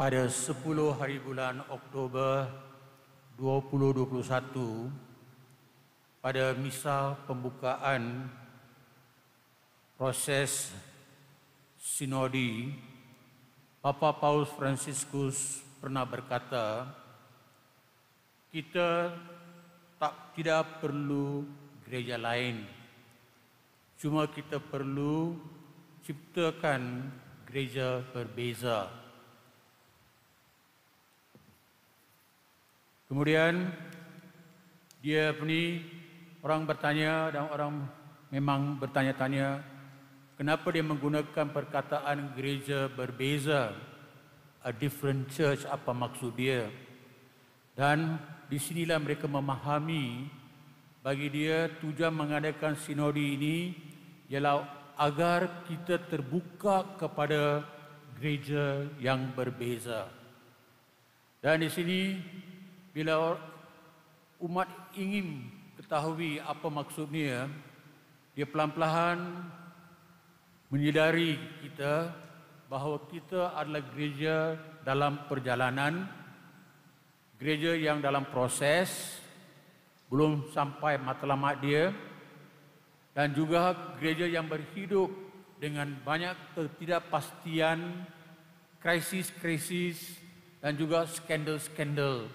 Pada 10 hari bulan Oktober 2021, pada misa pembukaan proses sinodi, Papa Paus Fransiskus pernah berkata, kita tidak perlu gereja lain, cuma kita perlu ciptakan gereja berbeza. Kemudian orang bertanya dan orang memang bertanya-tanya, kenapa dia menggunakan perkataan gereja berbeza, a different church, apa maksud dia? Dan disinilah mereka memahami, bagi dia tujuan mengadakan sinodi ini ialah agar kita terbuka kepada gereja yang berbeza. Dan di sini bila umat ingin ketahui apa maksudnya, dia pelan-pelan menyedari kita bahawa kita adalah gereja dalam perjalanan, gereja yang dalam proses, belum sampai matlamat dia, dan juga gereja yang berhidup dengan banyak ketidakpastian, krisis-krisis, dan juga skandal-skandal.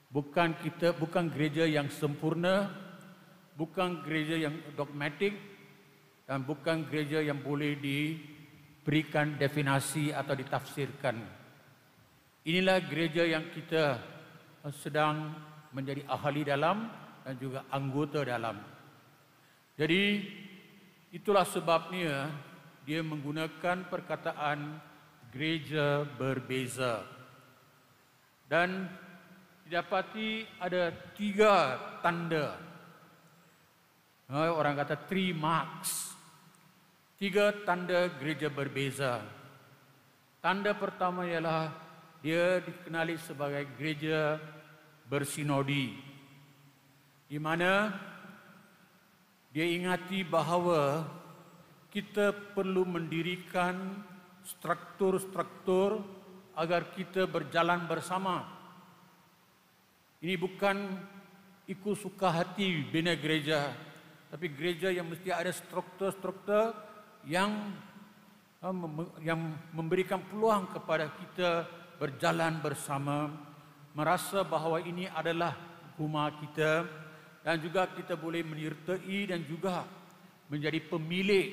Bukan gereja yang sempurna, bukan gereja yang dogmatik, dan bukan gereja yang boleh diberikan definisi atau ditafsirkan. Inilah gereja yang kita sedang menjadi ahli dalam dan juga anggota dalam. Jadi itulah sebabnya dia menggunakan perkataan gereja berbeza. Dan didapati ada 3 tanda. Orang kata 3 marks. 3 tanda gereja berbeza. Tanda pertama ialah dia dikenali sebagai gereja bersinodi, di mana dia ingati bahawa kita perlu mendirikan struktur-struktur agar kita berjalan bersama. Ini bukan ikut suka hati bina gereja, tapi gereja yang mesti ada struktur-struktur yang memberikan peluang kepada kita berjalan bersama, merasa bahawa ini adalah rumah kita, dan juga kita boleh menyertai dan juga menjadi pemilik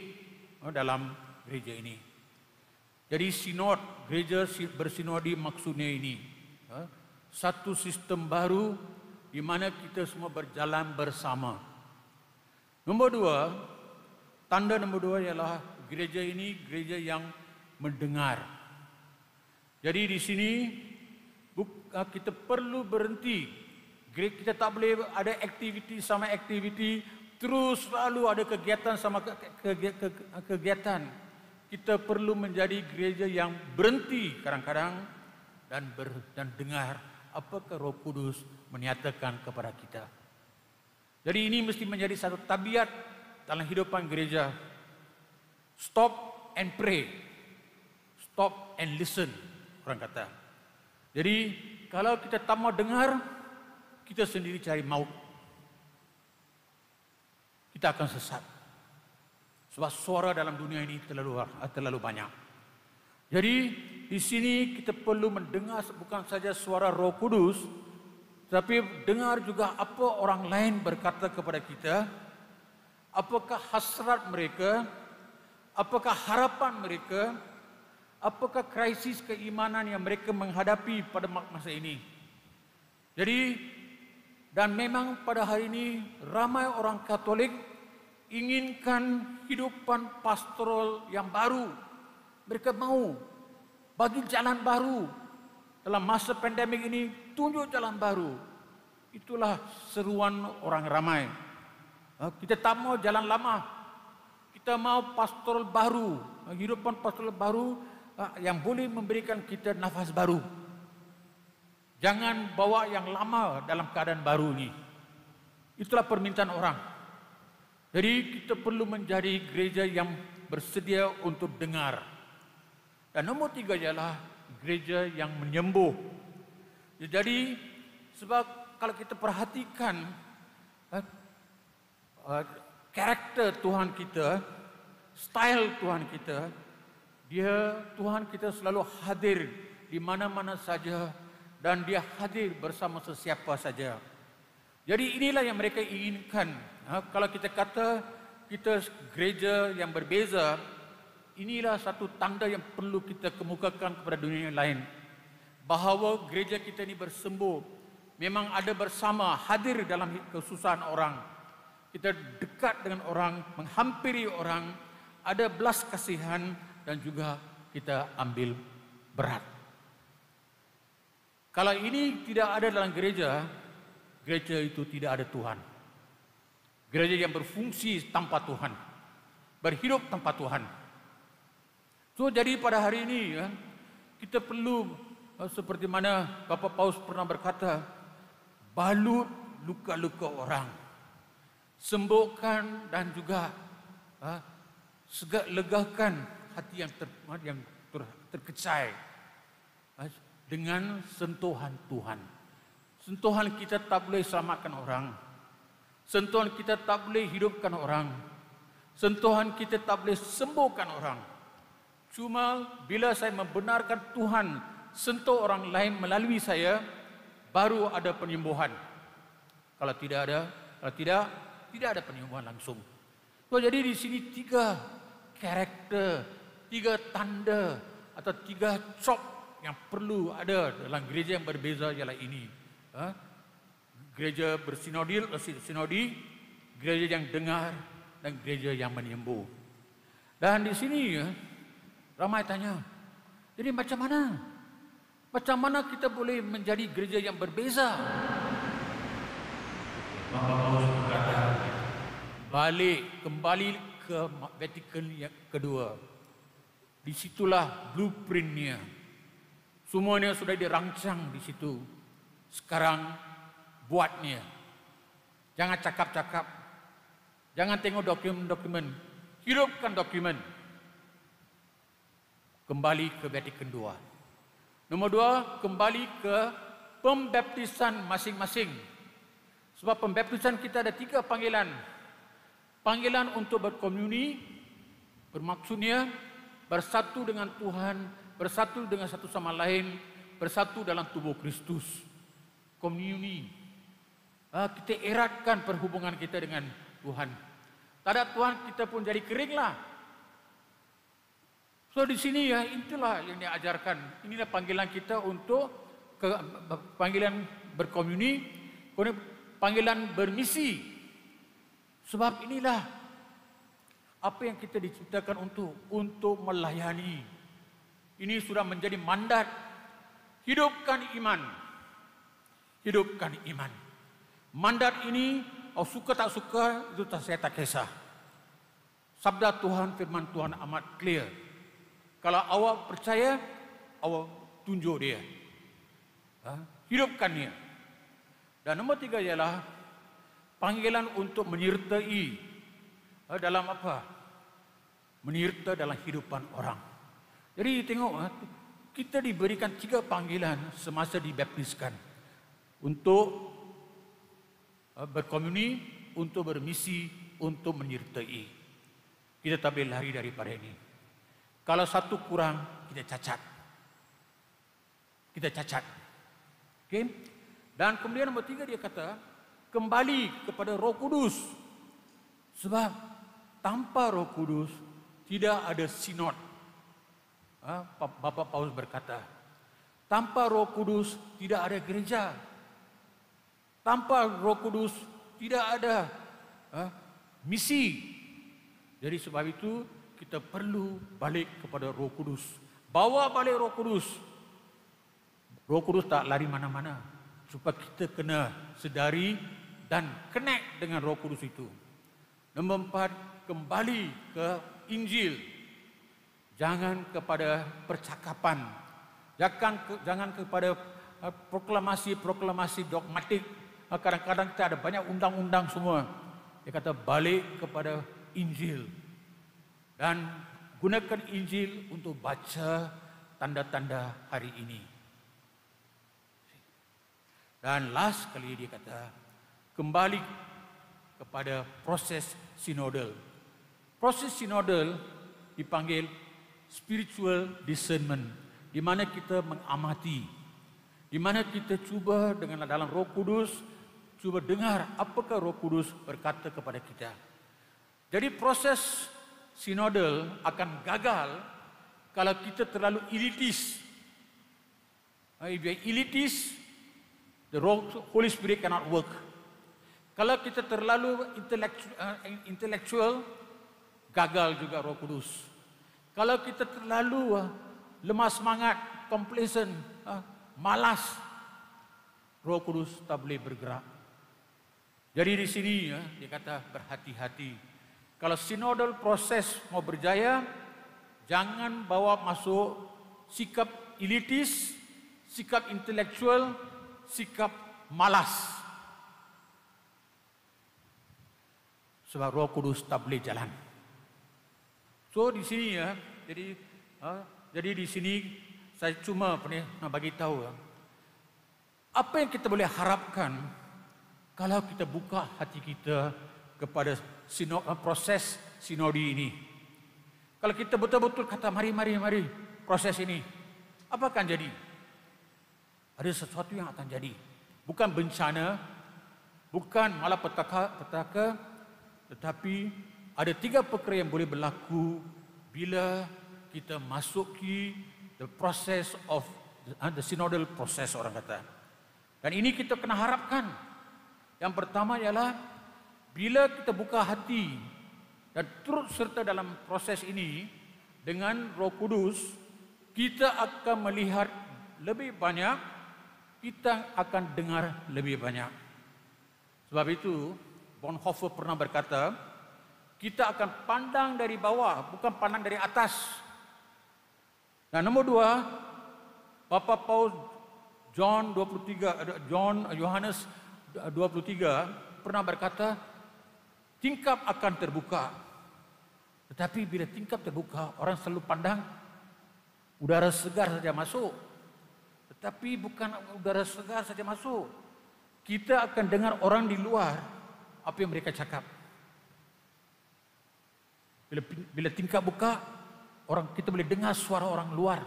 dalam gereja ini. Jadi sinod, gereja bersinodi maksudnya ini, satu sistem baru di mana kita semua berjalan bersama. Tanda nombor 2 ialah gereja ini gereja yang mendengar. Jadi di sini kita perlu berhenti. Kita tak boleh ada aktiviti sama aktiviti, terus selalu ada kegiatan sama kegiatan. Kita perlu menjadi gereja yang berhenti kadang-kadang dan dengar apakah Roh Kudus menyatakan kepada kita. Jadi ini mesti menjadi satu tabiat dalam hidupan gereja. Stop and pray. Stop and listen, orang kata. Jadi kalau kita tak mau dengar, kita sendiri cari maut. Kita akan sesat. Sebab suara dalam dunia ini terlalu banyak. Jadi di sini kita perlu mendengar bukan saja suara Roh Kudus, tapi dengar juga apa orang lain berkata kepada kita, apakah hasrat mereka, apakah harapan mereka, apakah krisis keimanan yang mereka menghadapi pada masa ini. Jadi, dan memang pada hari ini ramai orang Katolik inginkan hidupan pastoral yang baru. Mereka mau bagi jalan baru. Dalam masa pandemik ini, tunjuk jalan baru. Itulah seruan orang ramai. Kita tak mau jalan lama. Kita mau pastoral baru. Hidupan pastoral baru yang boleh memberikan kita nafas baru. Jangan bawa yang lama dalam keadaan baru ini. Itulah permintaan orang. Jadi kita perlu menjadi gereja yang bersedia untuk dengar. Dan nombor 3 ialah gereja yang menyembuh. Jadi sebab kalau kita perhatikan karakter Tuhan kita, style Tuhan kita, Tuhan kita selalu hadir di mana-mana saja dan dia hadir bersama sesiapa saja. Jadi inilah yang mereka inginkan. Kalau kita kata kita gereja yang berbeza, inilah satu tanda yang perlu kita kemukakan kepada dunia yang lain. Bahawa gereja kita ini bersembuh, memang ada bersama, hadir dalam kesusahan orang. Kita dekat dengan orang, menghampiri orang, ada belas kasihan dan juga kita ambil berat. Kalau ini tidak ada dalam gereja, gereja itu tidak ada Tuhan. Gereja yang berfungsi tanpa Tuhan, berhidup tanpa Tuhan. So jadi pada hari ini kita perlu seperti mana Bapak Paus pernah berkata, balut luka-luka orang, sembuhkan dan juga legakan hati yang terkecai dengan sentuhan Tuhan. Sentuhan kita tak boleh selamatkan orang. Sentuhan kita tak boleh hidupkan orang. Sentuhan kita tak boleh sembuhkan orang. Cuma bila saya membenarkan Tuhan sentuh orang lain melalui saya, baru ada penyembuhan. Kalau tidak ada penyembuhan langsung. So, jadi di sini 3 karakter, 3 tanda atau 3 cop yang perlu ada dalam gereja yang berbeza ialah ini. Gereja bersinodi, gereja yang dengar dan gereja yang menyembuh. Dan di sini ramai tanya, jadi macam mana? Macam mana kita boleh menjadi gereja yang berbeza? Bapak Paus berkata, kembali ke Vatikan yang kedua. Disitulah blueprintnya. Semuanya sudah dirancang di situ. Sekarang buatnya. Jangan cakap-cakap. Jangan tengok dokumen-dokumen. Hidupkan dokumen. Kembali ke Vatikan II. Nomor 2, kembali ke pembaptisan masing-masing. Sebab pembaptisan kita ada 3 panggilan. Panggilan untuk berkomunini, bermaksudnya bersatu dengan Tuhan, bersatu dengan satu sama lain, bersatu dalam tubuh Kristus. Komunini. Kita eratkan perhubungan kita dengan Tuhan. Tak ada Tuhan, kita pun jadi keringlah. So di sini itulah yang diajarkan. Inilah panggilan kita untuk panggilan berkomunini, panggilan bermisi. Sebab inilah apa yang kita diciptakan untuk melayani. Ini sudah menjadi mandat. Hidupkan iman. Hidupkan iman. Mandat ini, suka tak suka, itu saya tak kisah. Sabda Tuhan, firman Tuhan amat clear. Kalau awak percaya, awak tunjuk dia. Hidupkan dia. Dan nombor 3 ialah panggilan untuk menyertai. Dalam apa? Menyertai dalam hidupan orang. Jadi tengok, kita diberikan 3 panggilan semasa dibaptiskan. Untuk berkomunini, untuk bermisi, untuk menyertai. Kita tak boleh lari daripada ini. Kalau satu kurang, kita cacat. Kita cacat. Okay? Dan kemudian nombor 3 dia kata, kembali kepada Roh Kudus. Sebab tanpa Roh Kudus, tidak ada sinod. Bapak Paus berkata, tanpa Roh Kudus, tidak ada gereja. Tanpa Roh Kudus, tidak ada misi. Jadi sebab itu, kita perlu balik kepada Roh Kudus. Bawa balik Roh Kudus. Roh Kudus tak lari mana-mana. Supaya kita kena sedari dan connect dengan Roh Kudus itu. Nombor 4, kembali ke Injil. Jangan kepada percakapan. Jangan kepada proklamasi dogmatik. Kadang-kadang kita ada banyak undang-undang semua. Dia kata balik kepada Injil. Dan gunakan Injil untuk baca tanda-tanda hari ini. Dan last kali dia kata, kembali kepada proses sinodal. Proses sinodal dipanggil spiritual discernment, di mana kita mengamati, di mana kita cuba dengan dalam Roh Kudus, cuba dengar apakah Roh Kudus berkata kepada kita. Jadi proses sinodal akan gagal kalau kita terlalu elitis. If you are elitis, the Holy Spirit cannot work. Kalau kita terlalu intellectual, gagal juga Roh Kudus. Kalau kita terlalu lemah semangat, complacent, malas, Roh Kudus tak boleh bergerak. Jadi di sini dia kata berhati-hati. Kalau sinodal proses mau berjaya, jangan bawa masuk sikap elitis, sikap intelektual, sikap malas. Sebab Roh Kudus tak boleh jalan. So di sini jadi di sini saya cuma nak bagi tahu apa yang kita boleh harapkan kalau kita buka hati kita kepada proses sinodi ini. Kalau kita betul-betul kata mari proses ini, apa akan jadi? Ada sesuatu yang akan jadi. Bukan bencana, bukan malapetaka, tetapi ada 3 perkara yang boleh berlaku bila kita masuki the process of the synodal process, orang kata. Dan ini kita kena harapkan. Yang pertama ialah bila kita buka hati dan turut serta dalam proses ini dengan Roh Kudus, kita akan melihat lebih banyak, kita akan dengar lebih banyak. Sebab itu Bonhoeffer pernah berkata, kita akan pandang dari bawah, bukan pandang dari atas. Dan nombor 2, Bapa Paus Yohanes 23 pernah berkata, tingkap akan terbuka. Tetapi bila tingkap terbuka, orang selalu pandang udara segar saja masuk. Tetapi bukan udara segar saja masuk. Kita akan dengar orang di luar apa yang mereka cakap. Bila tingkap buka, kita boleh dengar suara orang luar.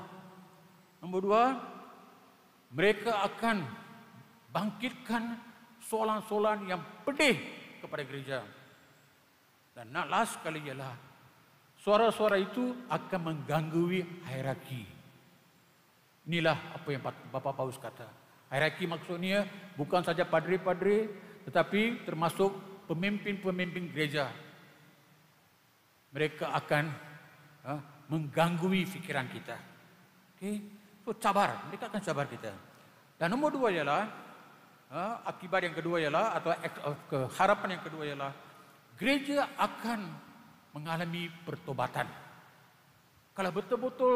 Nombor 2, mereka akan bangkitkan soalan-soalan yang pedih kepada gereja. Dan last sekali ialah suara-suara itu akan mengganggu hierarki. Inilah apa yang Bapa Paus kata. Hierarki maksudnya bukan saja padri-padri, tetapi termasuk pemimpin-pemimpin gereja. Mereka akan mengganggu fikiran kita. Okay? So cabar, mereka akan cabar kita. Dan nombor 2 ialah akibat yang kedua ialah, atau harapan yang kedua ialah, gereja akan mengalami pertobatan. Kalau betul-betul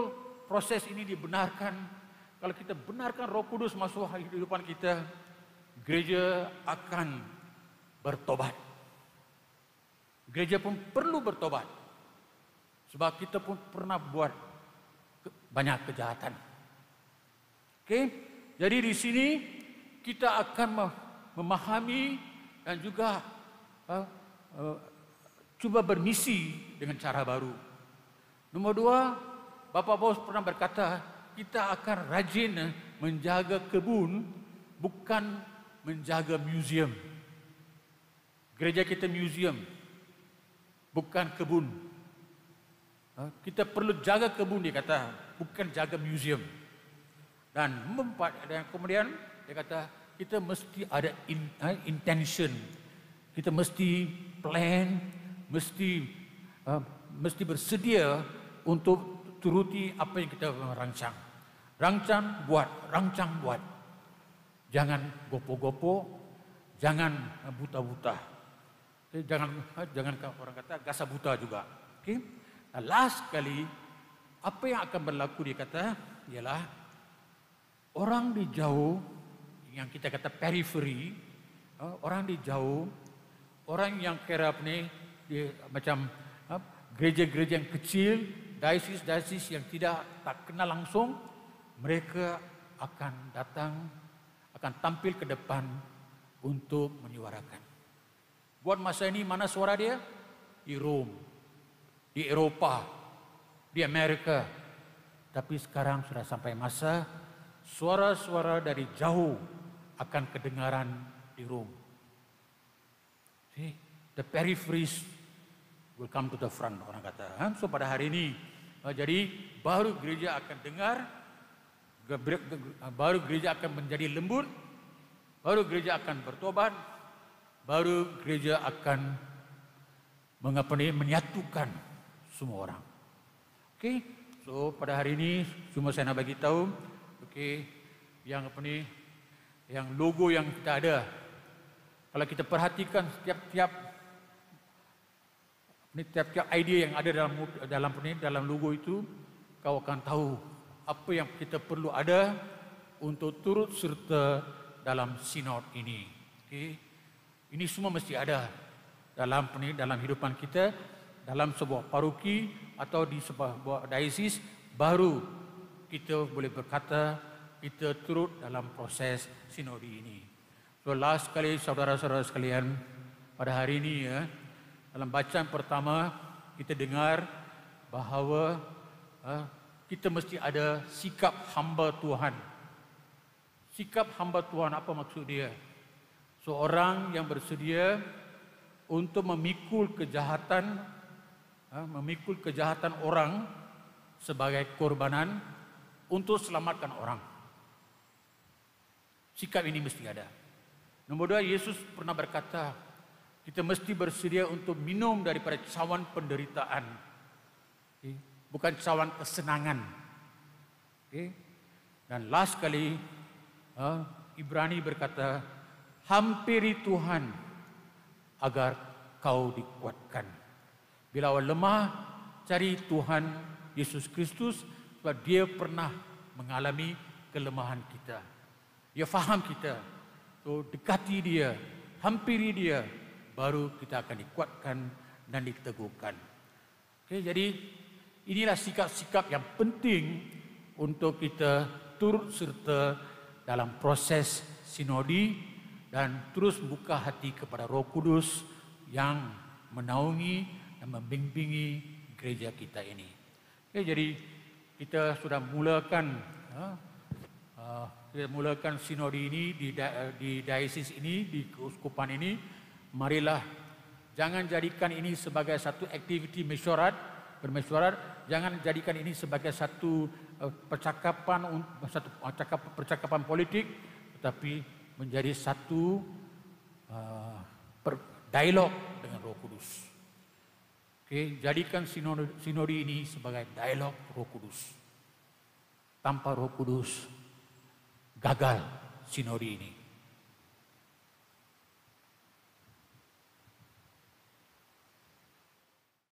proses ini dibenarkan, kalau kita benarkan Roh Kudus masuk kehidupan kita, gereja akan bertobat. Gereja pun perlu bertobat. Sebab kita pun pernah buat banyak kejahatan. Okay? Jadi di sini kita akan memahami dan juga cuba bermisi dengan cara baru. Nombor 2, Bapa Paus pernah berkata, kita akan rajin menjaga kebun, bukan menjaga museum. Gereja kita museum, bukan kebun. Kita perlu jaga kebun, dia kata, bukan jaga museum. Dan kemudian dia kata, kita mesti ada intention. Kita mesti plan, mesti bersedia untuk turuti apa yang kita rancang. Rancang buat. Jangan gopo-gopo, jangan buta-buta. Jangan orang kata gasa buta juga. Okay? Dan last kali, apa yang akan berlaku, dia kata, ialah orang di jauh, yang kita kata periferi, orang di jauh, orang yang kerap ni, macam gereja-gereja yang kecil, daesis-daesis yang tak kenal langsung, mereka akan datang, akan tampil ke depan untuk menyuarakan. Buat masa ini mana suara dia? Di Rom, di Eropa, di Amerika. Tapi sekarang sudah sampai masa suara-suara dari jauh akan kedengaran di Rom. See, the peripheries will come to the front, orang kata. So pada hari ini, jadi baru gereja akan dengar, baru gereja akan menjadi lembut, baru gereja akan bertobat, baru gereja akan menyatukan semua orang. Okey, so pada hari ini cuma saya nak bagi tahu, okey, yang logo yang kita ada. Kalau kita perhatikan tiap-tiap idea yang ada dalam logo itu, kau akan tahu apa yang kita perlu ada untuk turut serta dalam sinod ini. Okay. Ini semua mesti ada dalam hidupan kita, dalam sebuah paroki atau di sebuah daesis, baru kita boleh berkata kita turut dalam proses sinodi ini. So last sekali saudara-saudara sekalian, pada hari ini dalam bacaan pertama kita dengar bahawa kita mesti ada sikap hamba Tuhan. Sikap hamba Tuhan, apa maksud dia? Seorang yang bersedia untuk memikul kejahatan orang sebagai korbanan untuk selamatkan orang. Sikap ini mesti ada. Nombor 2, Yesus pernah berkata, kita mesti bersedia untuk minum daripada cawan penderitaan, bukan cawan kesenangan. Dan last kali, Ibrani berkata, hampiri Tuhan agar kau dikuatkan. Bila awak lemah, cari Tuhan Yesus Kristus, sebab dia pernah mengalami kelemahan kita. Dia faham kita. So, dekati dia, hampiri dia, baru kita akan dikuatkan dan diteguhkan. Okay, jadi inilah sikap-sikap yang penting untuk kita turut serta dalam proses sinodi dan terus buka hati kepada Roh Kudus yang menaungi dan membimbingi gereja kita ini. Okay, jadi kita sudah mulakan sinodi ini di daesis ini, di keuskupan ini. Marilah jangan jadikan ini sebagai satu aktiviti bermesyuarat, jangan jadikan ini sebagai satu percakapan politik, tetapi menjadi satu dialog dengan Roh Kudus. Okay, jadikan sinodi ini sebagai dialog Roh Kudus. Tanpa Roh Kudus gagal sinodi ini.